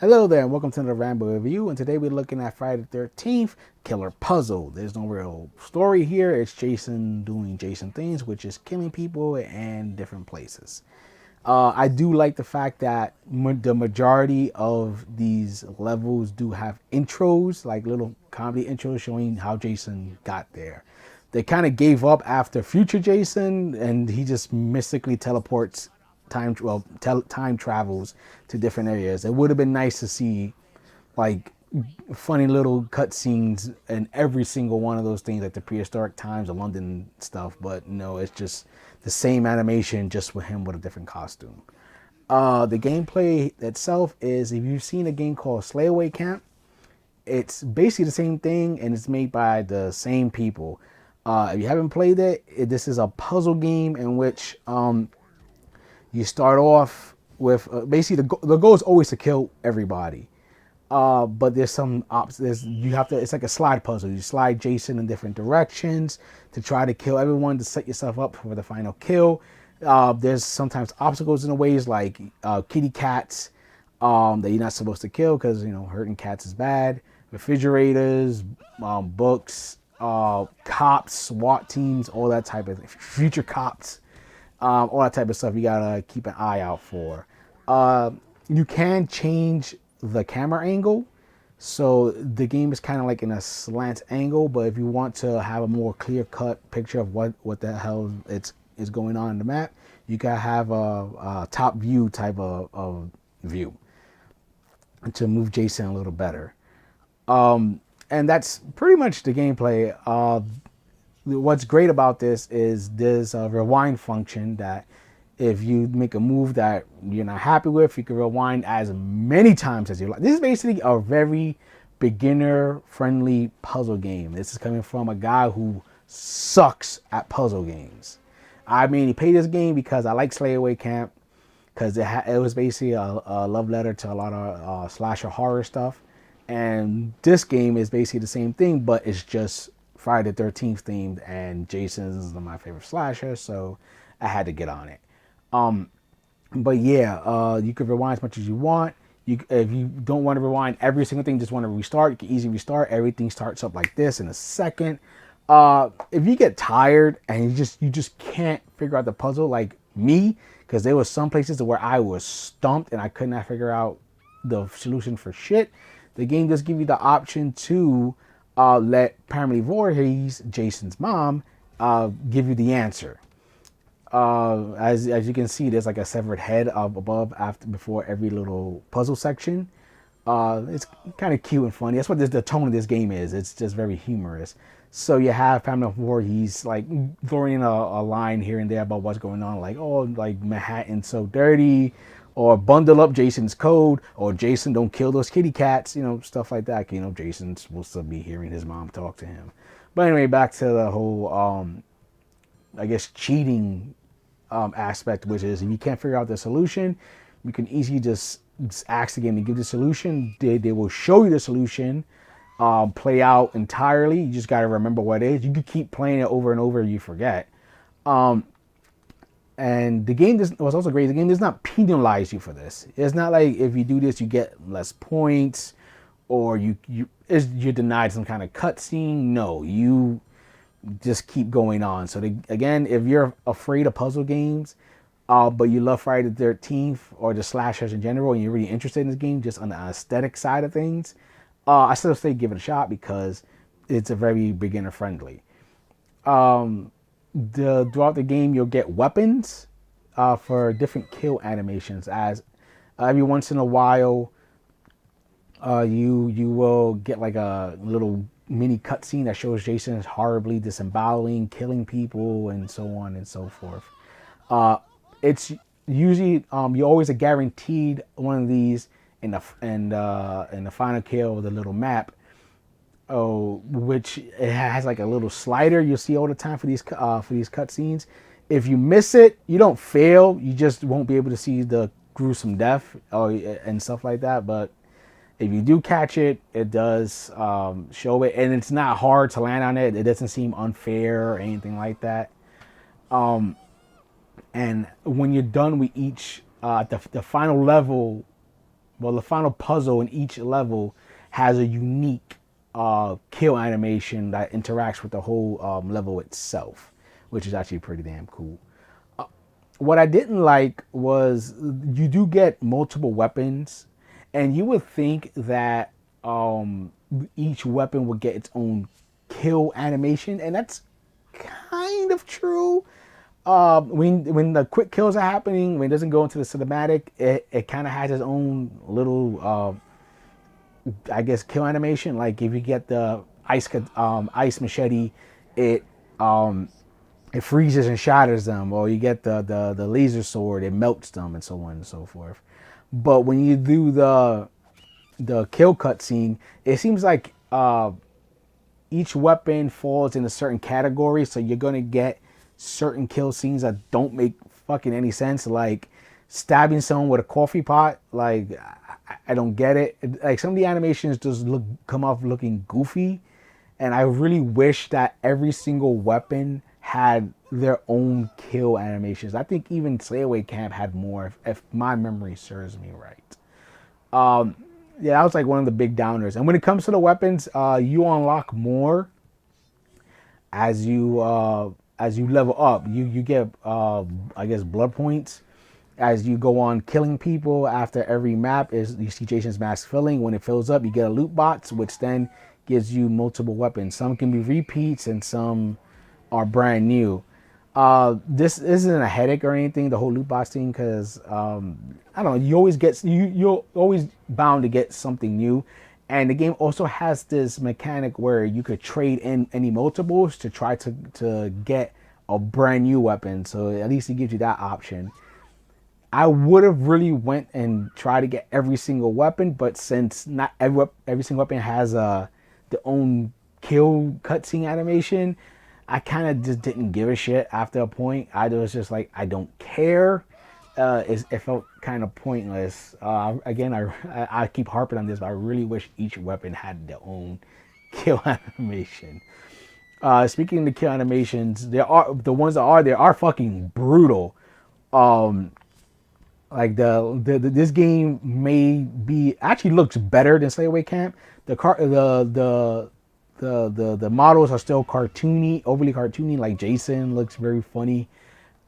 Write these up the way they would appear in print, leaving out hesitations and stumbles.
Hello there, and welcome to the Ramble review. And today we're looking at Friday the 13th Killer Puzzle. There's no real story here. It's Jason doing Jason things, which is killing people in different places. I do like the fact that the majority of these levels do have intros, like little comedy intros showing how Jason got there. They kind of gave up after Future Jason, and he just mystically teleports time travels to different areas. It would have been nice to see like funny little cutscenes in every single one of those things, like the prehistoric times, the London stuff. But no, it's just the same animation, just with him with a different costume. The gameplay itself is, if you've seen a game called Slayaway Camp, it's basically the same thing, and it's made by the same people. If you haven't played it, this is a puzzle game in which you start off with basically the goal is always to kill everybody. But there's some ops. You have to. It's like a slide puzzle. You slide Jason in different directions to try to kill everyone to set yourself up for the final kill. There's sometimes obstacles in the ways, like kitty cats that you're not supposed to kill because hurting cats is bad. Refrigerators, books, cops, SWAT teams, all that type of future cops. All that type of stuff you gotta keep an eye out for. You can change the camera angle, so the game is kind of like in a slant angle. But if you want to have a more clear-cut picture of what the hell is going on in the map, you gotta have a top view type of view to move Jason a little better. And that's pretty much the gameplay. What's great about this is there's a rewind function that if you make a move that you're not happy with, you can rewind as many times as you like. This is basically a very beginner friendly puzzle game. This is coming from a guy who sucks at puzzle games. I mean, he played this game because I like Slayaway Camp, because it was basically a love letter to a lot of slasher horror stuff. And this game is basically the same thing, but it's just Friday the 13th themed, and Jason's my favorite slasher, so I had to get on it. But yeah, you can rewind as much as you want. If you don't want to rewind every single thing, just want to restart, you can easily restart. Everything starts up like this in a second. If you get tired and you just can't figure out the puzzle, like me, because there was some places where I was stumped and I could not figure out the solution for shit, the game does give you the option to let Jason Voorhees, Jason's mom, give you the answer. As you can see, there's like a severed head up above before every little puzzle section. It's kind of cute and funny. That's what the tone of this game is. It's just very humorous. So you have Pamela Voorhees like throwing in a line here and there about what's going on, like, oh, like Manhattan's so dirty, or bundle up Jason's code, or Jason, don't kill those kitty cats, stuff like that. Jason's supposed to be hearing his mom talk to him. But anyway, back to the whole, I guess, cheating aspect, which is if you can't figure out the solution, you can easily just ask the game to give the solution. They will show you the solution, play out entirely. You just got to remember what it is. You could keep playing it over and over, you forget. And the game was also great. The game does not penalize you for this. It's not like if you do this, you get less points, or you're denied some kind of cutscene. No, you just keep going on. So again, if you're afraid of puzzle games, but you love Friday the 13th or the slashers in general, and you're really interested in this game, just on the aesthetic side of things, I still say give it a shot because it's a very beginner friendly. Throughout the game, you'll get weapons for different kill animations. As every once in a while, you will get like a little mini cutscene that shows Jason is horribly disemboweling, killing people, and so on and so forth. It's usually you always are guaranteed one of these in the final kill of the little map. Which it has like a little slider you'll see all the time for these cutscenes. If you miss it, you don't fail. You just won't be able to see the gruesome death and stuff like that. But if you do catch it, it does show it, and it's not hard to land on it. It doesn't seem unfair or anything like that. And when you're done with each, the final level well, the final puzzle in each level has a unique kill animation that interacts with the whole level itself, which is actually pretty damn cool. What I didn't like was you do get multiple weapons, and you would think that each weapon would get its own kill animation, and that's kind of true. When the quick kills are happening, when it doesn't go into the cinematic, it kind of has its own little, I guess, kill animation. Like if you get the ice machete, it um, it freezes and shatters them, or you get the laser sword, it melts them, and so on and so forth. But when you do the kill cutscene, it seems like each weapon falls in a certain category, so you're gonna get certain kill scenes that don't make fucking any sense, like stabbing someone with a coffee pot. Like I don't get it. Like some of the animations just come off looking goofy, and I really wish that every single weapon had their own kill animations. I think even Slayaway Camp had more, if my memory serves me right. Yeah, that was like one of the big downers. And when it comes to the weapons, you unlock more as you level up. You get I guess blood points as you go on killing people. After every map is you see Jason's mask filling. When it fills up, you get a loot box, which then gives you multiple weapons. Some can be repeats and some are brand new. This isn't a headache or anything, the whole loot box thing, because I don't know, you always get you're always bound to get something new. And the game also has this mechanic where you could trade in any multiples to try to get a brand new weapon. So at least it gives you that option. I would have really went and tried to get every single weapon, but since not every single weapon has the own kill cutscene animation, I kind of just didn't give a shit after a point. I was just like, I don't care. It felt kind of pointless. Again, I keep harping on this, but I really wish each weapon had their own kill animation. Speaking of the kill animations, there are the ones that are there are fucking brutal. Like this game may be actually looks better than Slayaway Camp. The models are still cartoony, overly cartoony. Like Jason looks very funny.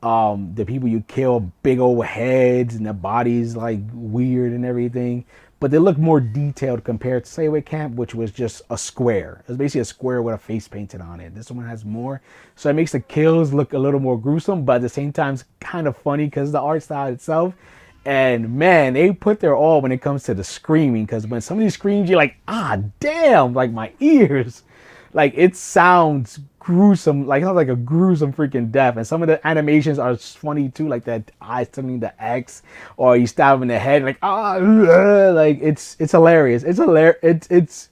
The people you kill, big old heads and their bodies like weird and everything. But they look more detailed compared to Slayaway Camp, which was just a square. It was basically a square with a face painted on it. This one has more. So it makes the kills look a little more gruesome, but at the same time, it's kind of funny because the art style itself. And man, they put their all when it comes to the screaming, because when somebody screams, you're like, ah, damn, like my ears. Like it sounds gruesome, like it sounds like a gruesome freaking death. And some of the animations are funny too, like that eyes turning the X, or you stab him in the head, like like it's hilarious. It's hilarious.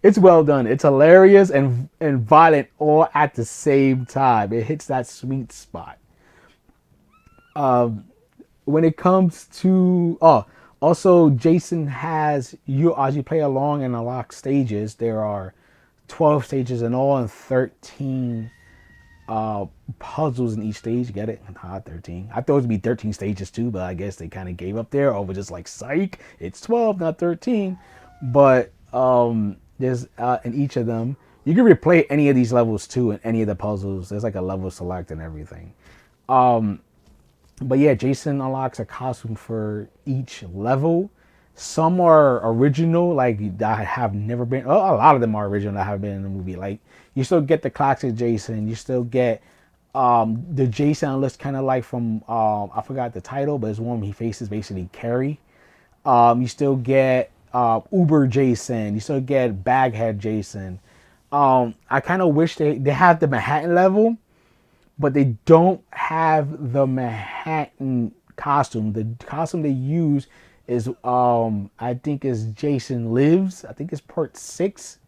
It's well done. It's hilarious and violent all at the same time. It hits that sweet spot. When it comes to also Jason has you as you play along and unlock stages. There are 12 stages in all and 13 puzzles in each stage. Get it? Not 13. I thought it would be 13 stages too, but I guess they kind of gave up there over just like psych. It's 12, not 13. But there's in each of them, you can replay any of these levels too in any of the puzzles. There's like a level select and everything. But yeah, Jason unlocks a costume for each level. Some are original, like that have never been. Oh, a lot of them are original that have been in the movie. Like you still get the classic Jason. You still get the Jason looks kind of like from I forgot the title, but it's one he faces basically Carrie. You still get Uber Jason. You still get Baghead Jason. I kind of wish they had the Manhattan level, but they don't have the Manhattan costume. The costume they use is I think is Jason Lives. I think it's part 6.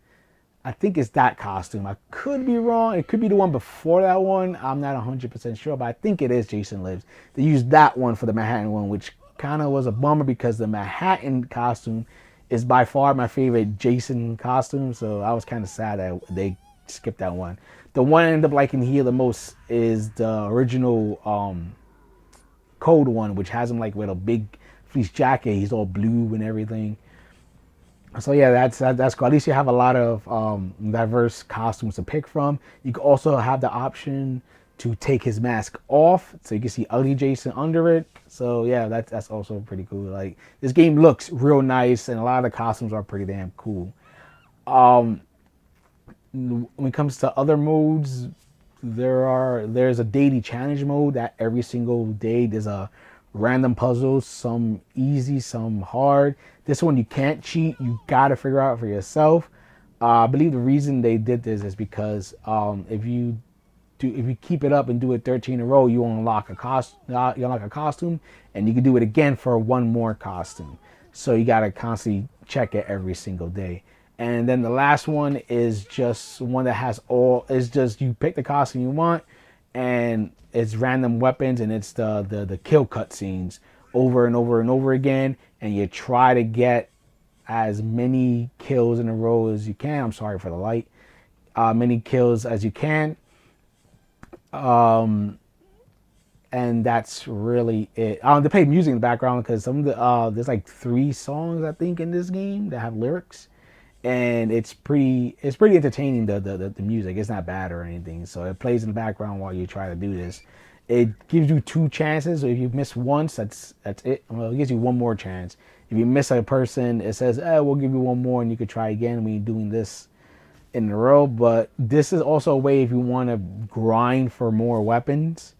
I think it's that costume. I could be wrong. It could be the one before that one. I'm not 100% sure, but I think it is Jason Lives. They used that one for the Manhattan one, which kind of was a bummer because the Manhattan costume is by far my favorite Jason costume. So I was kind of sad that they skipped that one. The one I ended up liking here the most is the original Code one, which has him like with a big fleece jacket. He's all blue and everything. So yeah, that's cool. At least you have a lot of diverse costumes to pick from. You can also have the option to take his mask off, so you can see ugly Jason under it. So yeah, that's also pretty cool. Like, this game looks real nice, and a lot of the costumes are pretty damn cool. Um, when it comes to other modes, there's a daily challenge mode that every single day there's a random puzzle, some easy, some hard. This one you can't cheat, you gotta figure out for yourself. I believe the reason they did this is because if you keep it up and do it 13 in a row, you unlock you unlock a costume, and you can do it again for one more costume. So you gotta constantly check it every single day. And then the last one is just one that has it's just you pick the costume you want, and it's random weapons, and it's the kill cutscenes over and over and over again, and you try to get as many kills in a row as you can. I'm sorry for the light. Many kills as you can. And that's really it. They play music in the background because some of the there's like 3 songs I think in this game that have lyrics, and it's pretty entertaining. The music, it's not bad or anything, so it plays in the background while you try to do this. It gives you 2 chances. So if you miss once, that's it. Well, it gives you one more chance. If you miss a person, it says, we'll give you one more, and you could try again when you're doing this in a row. But this is also a way if you want to grind for more weapons,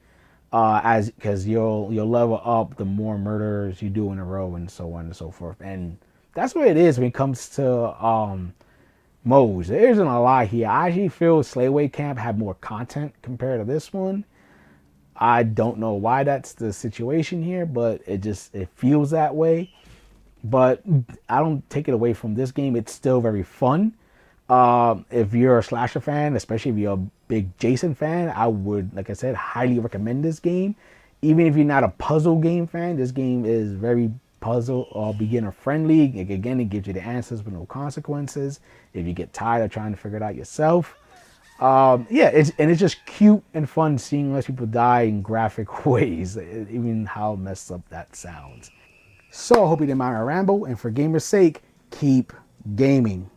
as because you'll level up the more murders you do in a row, and so on and so forth. And that's what it is when it comes to modes. There isn't a lot here. I actually feel Slayway Camp had more content compared to this one. I don't know why that's the situation here, but it feels that way. But I don't take it away from this game. It's still very fun. If you're a slasher fan, especially if you're a big Jason fan, I would, like I said, highly recommend this game. Even if you're not a puzzle game fan, this game is very puzzle or beginner friendly. Again, it gives you the answers with no consequences if you get tired of trying to figure it out yourself. Yeah, it's just cute and fun seeing less people die in graphic ways, even how messed up that sounds. So I hope you didn't mind my ramble, and for gamer's sake, keep gaming.